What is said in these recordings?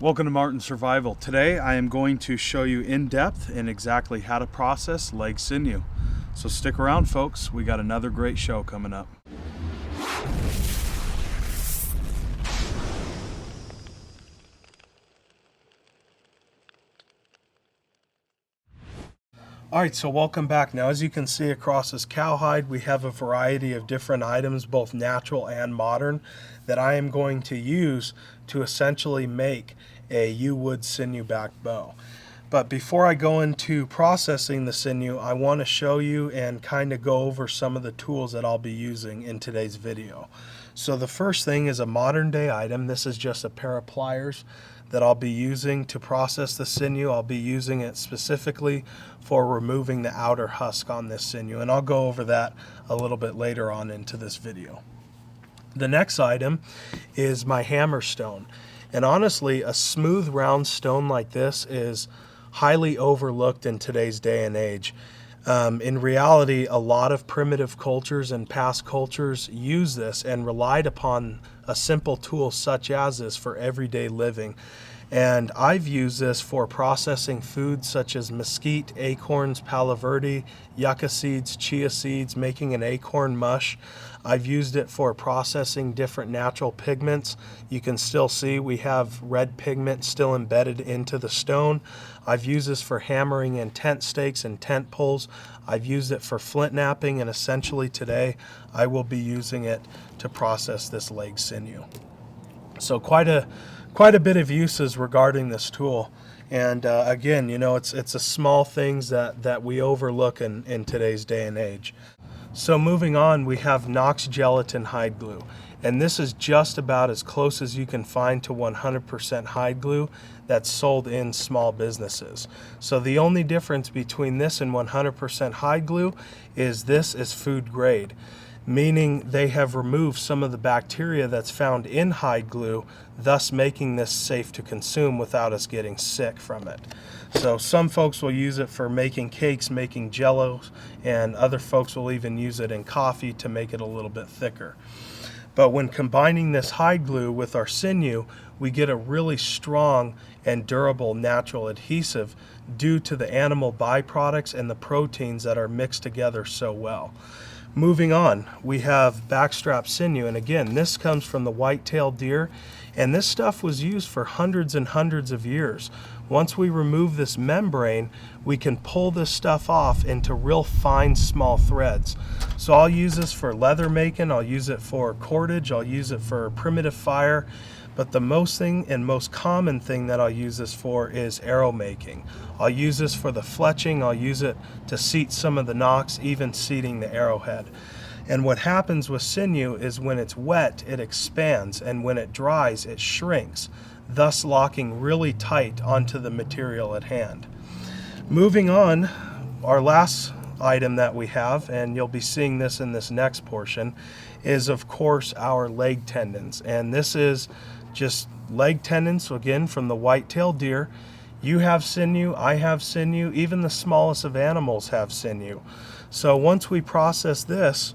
Welcome to Martin Survival. Today I am going to show you in depth in exactly how to process leg sinew. So stick around folks, we got another great show coming up. Alright, so welcome back. Now as you can see across this cowhide we have a variety of different items, both natural and modern, that I am going to use to essentially make a yew-wood sinew-back bow. But before I go into processing the sinew, I want to show you and kind of go over some of the tools that I'll be using in today's video. So the first thing is a modern day item. This is just a pair of pliers that I'll be using to process the sinew. I'll be using it specifically for removing the outer husk on this sinew, and I'll go over that a little bit later on into this video. The next item is my hammer stone. And honestly, a smooth round stone like this is highly overlooked in today's day and age. In reality, a lot of primitive cultures and past cultures use this and relied upon a simple tool such as this for everyday living. And I've used this for processing foods such as mesquite, acorns, palo verde, yucca seeds, chia seeds, making an acorn mush. I've used it for processing different natural pigments. You can still see we have red pigment still embedded into the stone. I've used this for hammering in tent stakes and tent poles. I've used it for flint knapping, and essentially today I will be using it to process this leg sinew. So quite a bit of uses regarding this tool. And again, you know, it's a small things that we overlook in today's day and age. So moving on, we have Knox gelatin hide glue. And this is just about as close as you can find to 100% hide glue that's sold in small businesses. So the only difference between this and 100% hide glue is this is food grade, meaning they have removed some of the bacteria that's found in hide glue, thus making this safe to consume without us getting sick from it. So some folks will use it for making cakes, making jellos, and other folks will even use it in coffee to make it a little bit thicker. But when combining this hide glue with our sinew, we get a really strong and durable natural adhesive due to the animal byproducts and the proteins that are mixed together so well. Moving on, we have backstrap sinew, and again, this comes from the white-tailed deer, and this stuff was used for hundreds and hundreds of years. Once we remove this membrane, we can pull this stuff off into real fine, small threads. So I'll use this for leather making, I'll use it for cordage, I'll use it for primitive fire, but the most common thing that I'll use this for is arrow making. I'll use this for the fletching, I'll use it to seat some of the nocks, even seating the arrowhead. And what happens with sinew is when it's wet, it expands, and when it dries, it shrinks, thus locking really tight onto the material at hand. Moving on, our last item that we have, and you'll be seeing this in this next portion, is of course our leg tendons. And this is just leg tendons, so again from the white-tailed deer. You have sinew, I have sinew, even the smallest of animals have sinew. So once we process this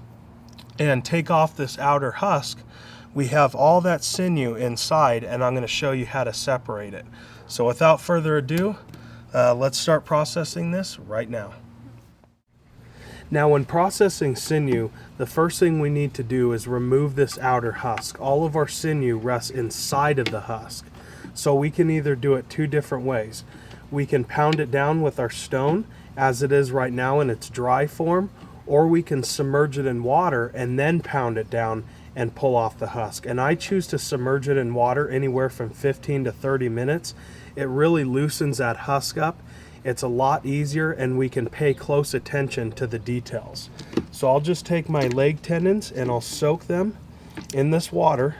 and take off this outer husk, we have all that sinew inside, and I'm going to show you how to separate it. So without further ado, let's start processing this right now. Now when processing sinew, the first thing we need to do is remove this outer husk. All of our sinew rests inside of the husk. So we can either do it two different ways. We can pound it down with our stone as it is right now in its dry form, or we can submerge it in water and then pound it down and pull off the husk. And I choose to submerge it in water anywhere from 15 to 30 minutes. It really loosens that husk up. It's a lot easier, and we can pay close attention to the details. So I'll just take my leg tendons and I'll soak them in this water.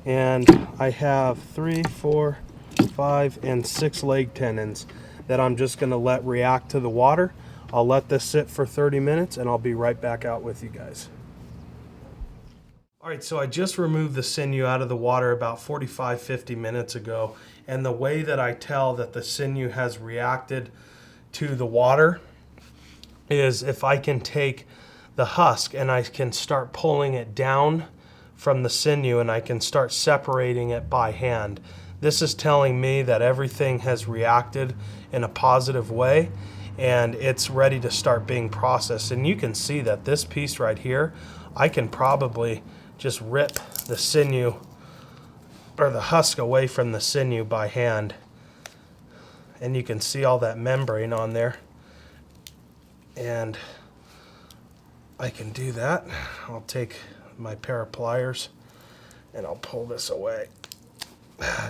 And I have 3, 4, 5, and 6 leg tendons that I'm just going to let react to the water. I'll let this sit for 30 minutes and I'll be right back out with you guys. Alright, so I just removed the sinew out of the water about 45-50 minutes ago, and the way that I tell that the sinew has reacted to the water is if I can take the husk and I can start pulling it down from the sinew and I can start separating it by hand. This is telling me that everything has reacted in a positive way and it's ready to start being processed. And you can see that this piece right here, I can probably just rip the sinew or the husk away from the sinew by hand. And you can see all that membrane on there. And I can do that. I'll take my pair of pliers and I'll pull this away.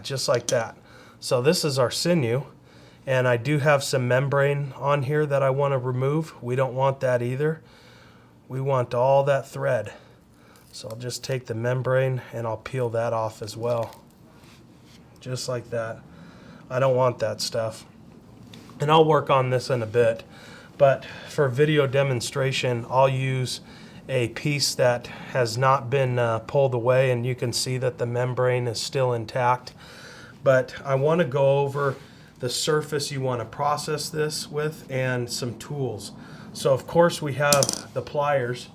Just like that. So this is our sinew. And I do have some membrane on here that I want to remove. We don't want that either. We want all that thread. So I'll just take the membrane and I'll peel that off as well. Just like that. I don't want that stuff. And I'll work on this in a bit. But for video demonstration, I'll use a piece that has not been pulled away, and you can see that the membrane is still intact. But I want to go over the surface you want to process this with and some tools. So of course we have the pliers.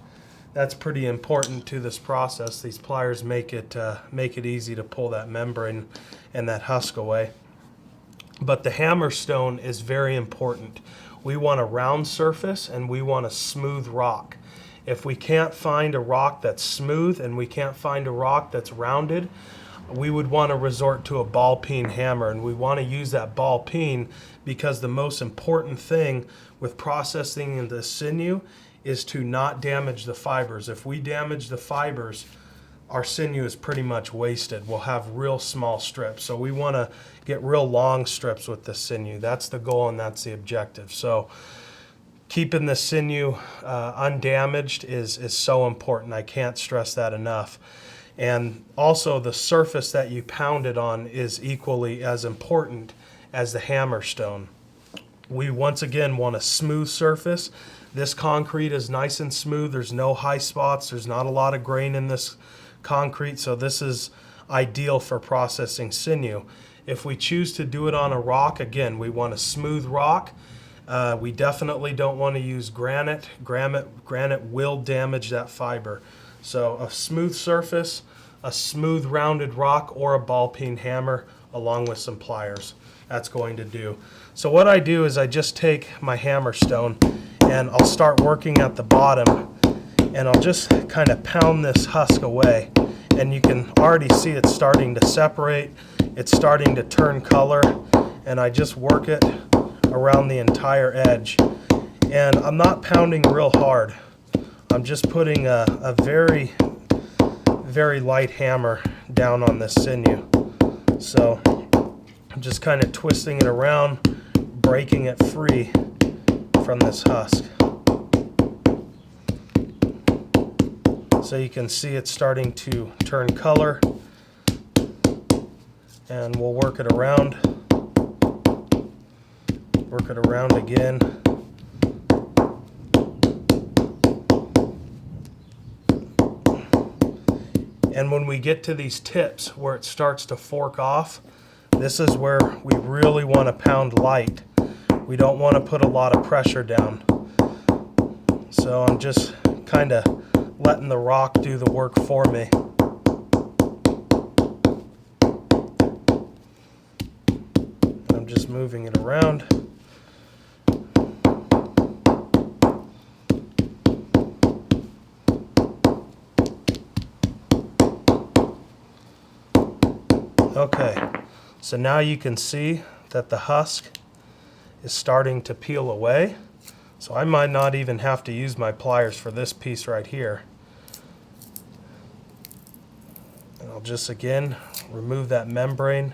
That's pretty important to this process. These pliers make it easy to pull that membrane and that husk away. But the hammer stone is very important. We want a round surface and we want a smooth rock. If we can't find a rock that's smooth and we can't find a rock that's rounded, we would want to resort to a ball peen hammer. And we want to use that ball peen because the most important thing with processing the sinew is to not damage the fibers. If we damage the fibers, our sinew is pretty much wasted. We'll have real small strips. So we want to get real long strips with the sinew. That's the goal and that's the objective. So keeping the sinew undamaged is so important. I can't stress that enough. And also the surface that you pound it on is equally as important as the hammer stone. We once again want a smooth surface. This concrete is nice and smooth. There's no high spots. There's not a lot of grain in this concrete, so this is ideal for processing sinew. If we choose to do it on a rock, again, we want a smooth rock. We definitely don't want to use granite. Granite will damage that fiber. So a smooth surface, a smooth rounded rock, or a ball peen hammer along with some pliers. That's going to do. So what I do is I just take my hammer stone and I'll start working at the bottom and I'll just kind of pound this husk away. And you can already see it's starting to separate. It's starting to turn color. And I just work it around the entire edge. And I'm not pounding real hard. I'm just putting a very, very light hammer down on this sinew. So I'm just kind of twisting it around, breaking it free from this husk. So you can see it's starting to turn color, and we'll work it around again. And when we get to these tips where it starts to fork off, this is where we really want to pound light. We don't want to put a lot of pressure down. So I'm just kind of letting the rock do the work for me. I'm just moving it around. Okay, so now you can see that the husk is starting to peel away. So I might not even have to use my pliers for this piece right here. And I'll just again remove that membrane.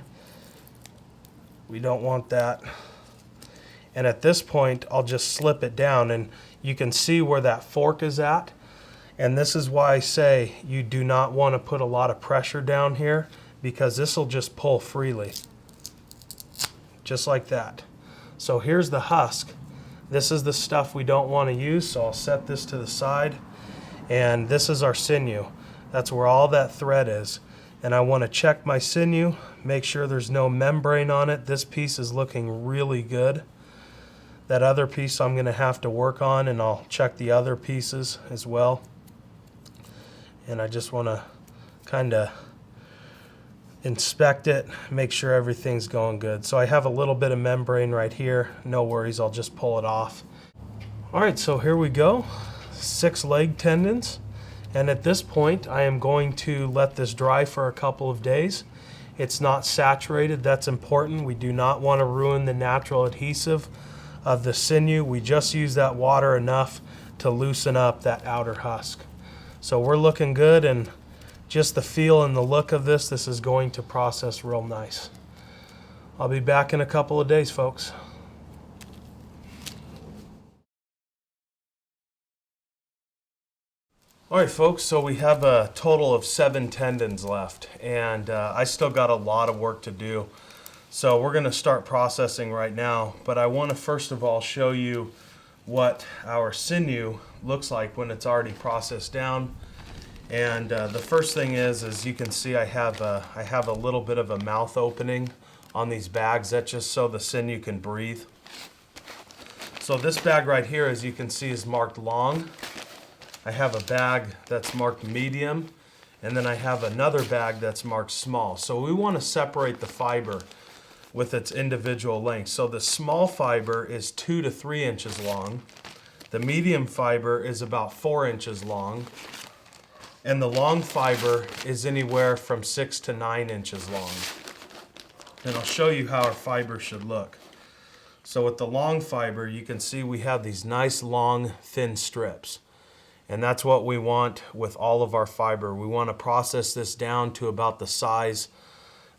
We don't want that. And at this point I'll just slip it down and you can see where that fork is at. And this is why I say you do not want to put a lot of pressure down here, because this will just pull freely. Just like that. So here's the husk. This is the stuff we don't want to use, so I'll set this to the side. And this is our sinew. That's where all that thread is. And I want to check my sinew, make sure there's no membrane on it. This piece is looking really good. That other piece I'm going to have to work on, and I'll check the other pieces as well. And I just want to kind of inspect it, make sure everything's going good. So I have a little bit of membrane right here. No worries, I'll just pull it off. All right, so here we go. 6 leg tendons. And at this point, I am going to let this dry for a couple of days. It's not saturated, that's important. We do not want to ruin the natural adhesive of the sinew. We just use that water enough to loosen up that outer husk. So we're looking good, and just the feel and the look of this is going to process real nice. I'll be back in a couple of days, folks. All right, folks, so we have a total of 7 tendons left, and I still got a lot of work to do. So we're gonna start processing right now, but I wanna first of all show you what our sinew looks like when it's already processed down. And the first thing is you can see I have a little bit of a mouth opening on these bags. That's just so the sinew can breathe. So this bag right here, as you can see, is marked long. I have a bag that's marked medium, and then I have another bag that's marked small. So we want to separate the fiber with its individual length. So the small fiber is 2 to 3 inches long. The medium fiber is about 4 inches long. And the long fiber is anywhere from 6 to 9 inches long. And I'll show you how our fiber should look. So with the long fiber, you can see we have these nice long thin strips. And that's what we want with all of our fiber. We want to process this down to about the size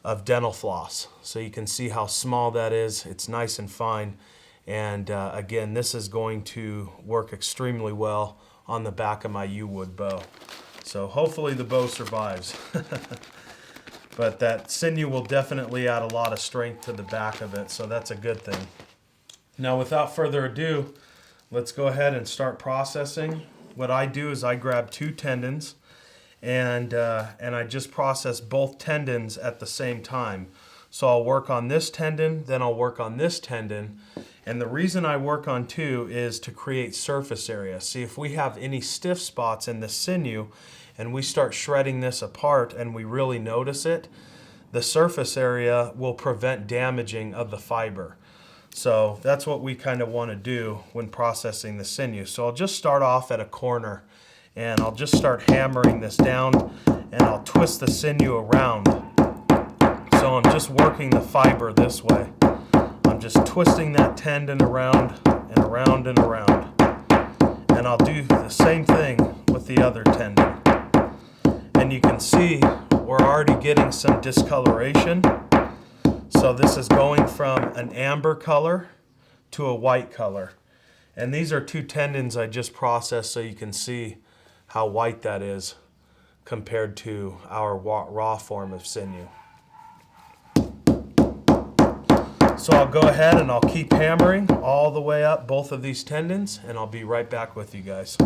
of dental floss. So you can see how small that is. It's nice and fine. And again, this is going to work extremely well on the back of my U-wood bow. So hopefully the bow survives. But that sinew will definitely add a lot of strength to the back of it, so that's a good thing. Now without further ado, let's go ahead and start processing. What I do is I grab 2 tendons and I just process both tendons at the same time. So I'll work on this tendon, then I'll work on this tendon. And the reason I work on 2 is to create surface area. See, if we have any stiff spots in the sinew and we start shredding this apart and we really notice it, the surface area will prevent damaging of the fiber. So that's what we kind of want to do when processing the sinew. So I'll just start off at a corner and I'll just start hammering this down, and I'll twist the sinew around. So I'm just working the fiber this way. I'm just twisting that tendon around and around and around. And I'll do the same thing with the other tendon. And you can see we're already getting some discoloration. So this is going from an amber color to a white color. And these are 2 tendons I just processed, so you can see how white that is compared to our raw form of sinew. So I'll go ahead and I'll keep hammering all the way up both of these tendons, and I'll be right back with you guys.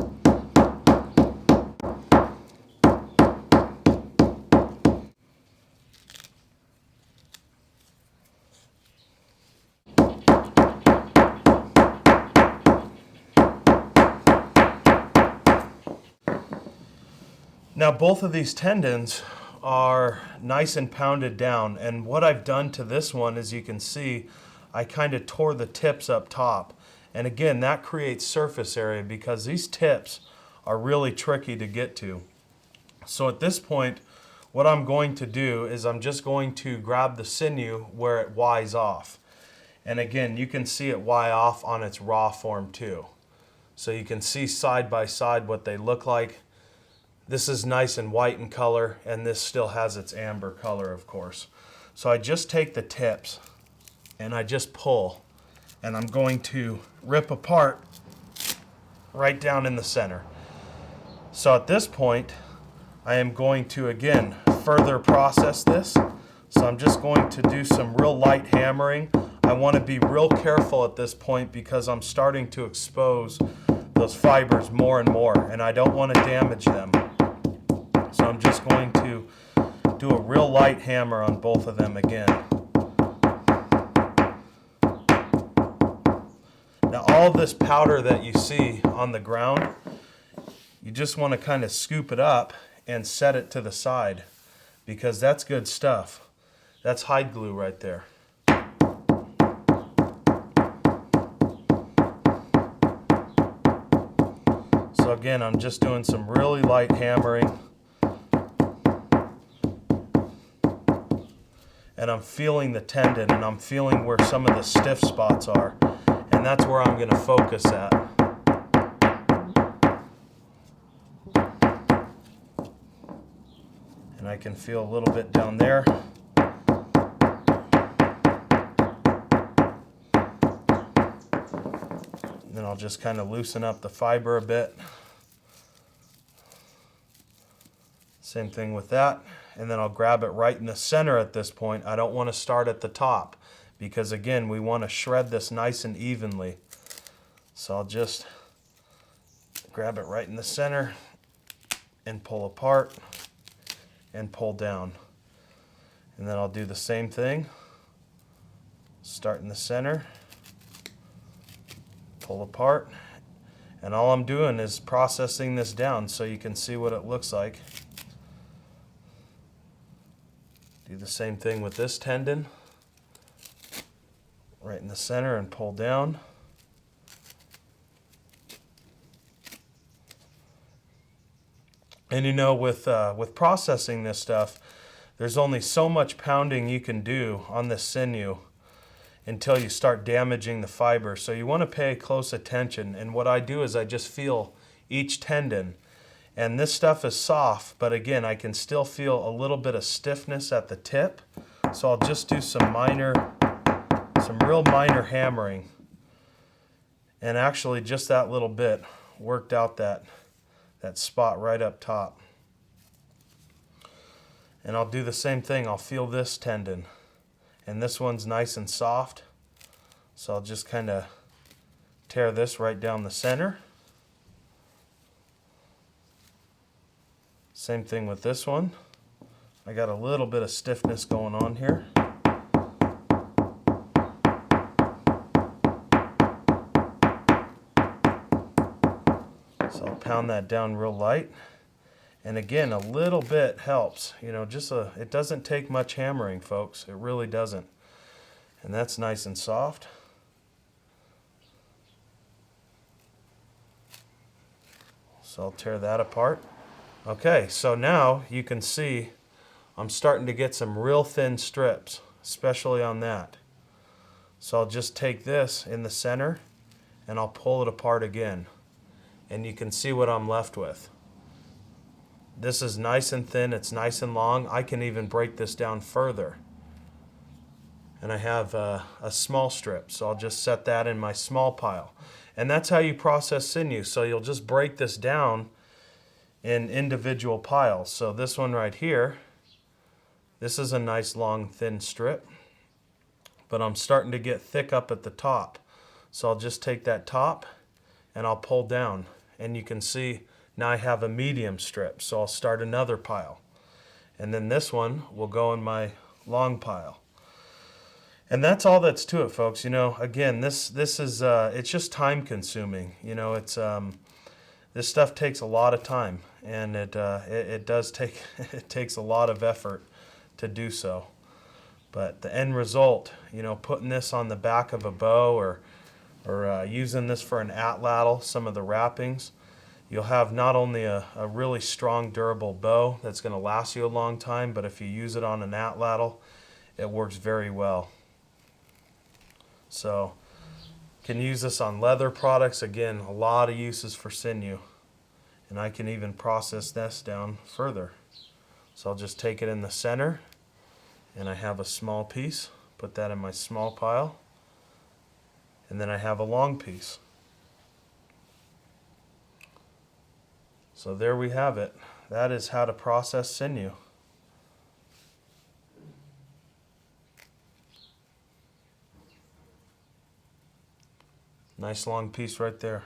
Now both of these tendons are nice and pounded down, and what I've done to this one, as you can see, I kind of tore the tips up top. And again, that creates surface area because these tips are really tricky to get to. So at this point, what I'm going to do is I'm just going to grab the sinew where it Y's off. And again, you can see it Y off on its raw form too. So you can see side by side what they look like. This is nice and white in color, and this still has its amber color, of course. So I just take the tips and I just pull, and I'm going to rip apart right down in the center. So at this point, I am going to again further process this. So I'm just going to do some real light hammering. I want to be real careful at this point because I'm starting to expose those fibers more and more, and I don't want to damage them. So I'm just going to do a real light hammer on both of them again. Now all of this powder that you see on the ground, you just want to kind of scoop it up and set it to the side. because that's good stuff. That's hide glue right there. So again, I'm just doing some really light hammering. And I'm feeling the tendon, and I'm feeling where some of the stiff spots are. And that's where I'm going to focus at. And I can feel a little bit down there. And then I'll just kind of loosen up the fiber a bit. Same thing with that. And then I'll grab it right in the center at this point. I don't want to start at the top because, again, we want to shred this nice and evenly. So I'll just grab it right in the center and pull apart and pull down. And then I'll do the same thing. Start in the center, pull apart. And all I'm doing is processing this down so you can see what it looks like. Do the same thing with this tendon. Right in the center and pull down. And you know, with processing this stuff, there's only so much pounding you can do on this sinew until you start damaging the fiber. So you want to pay close attention. And what I do is I just feel each tendon. And this stuff is soft, but again, I can still feel a little bit of stiffness at the tip. So I'll just do some real minor hammering. And actually just that little bit worked out that spot right up top. And I'll do the same thing. I'll feel this tendon. And this one's nice and soft. So I'll just kind of tear this right down the center. Same thing with this one. I got a little bit of stiffness going on here. So I'll pound that down real light. And again, a little bit helps. You know, it doesn't take much hammering, folks. It really doesn't. And that's nice and soft. So I'll tear that apart. Okay, so now you can see I'm starting to get some real thin strips, especially on that. So I'll just take this in the center and I'll pull it apart again. And you can see what I'm left with. This is nice and thin, it's nice and long. I can even break this down further. And I have a small strip, so I'll just set that in my small pile. And that's how you process sinew. So you'll just break this down in individual piles. So this one right here, this is a nice long thin strip, but I'm starting to get thick up at the top. So I'll just take that top and I'll pull down, and you can see now I have a medium strip. So I'll start another pile, and then this one will go in my long pile. And that's all that's to it, folks. You know, again, this is it's just time consuming. You know, it's this stuff takes a lot of time, and it does take it takes a lot of effort to do so. But the end result, you know, putting this on the back of a bow or using this for an atlatl, some of the wrappings, you'll have not only a really strong, durable bow that's going to last you a long time, but if you use it on an atlatl, it works very well. So can use this on leather products. Again, a lot of uses for sinew. And I can even process this down further. So I'll just take it in the center, and I have a small piece. Put that in my small pile. And then I have a long piece. So there we have it. That is how to process sinew. Nice long piece right there.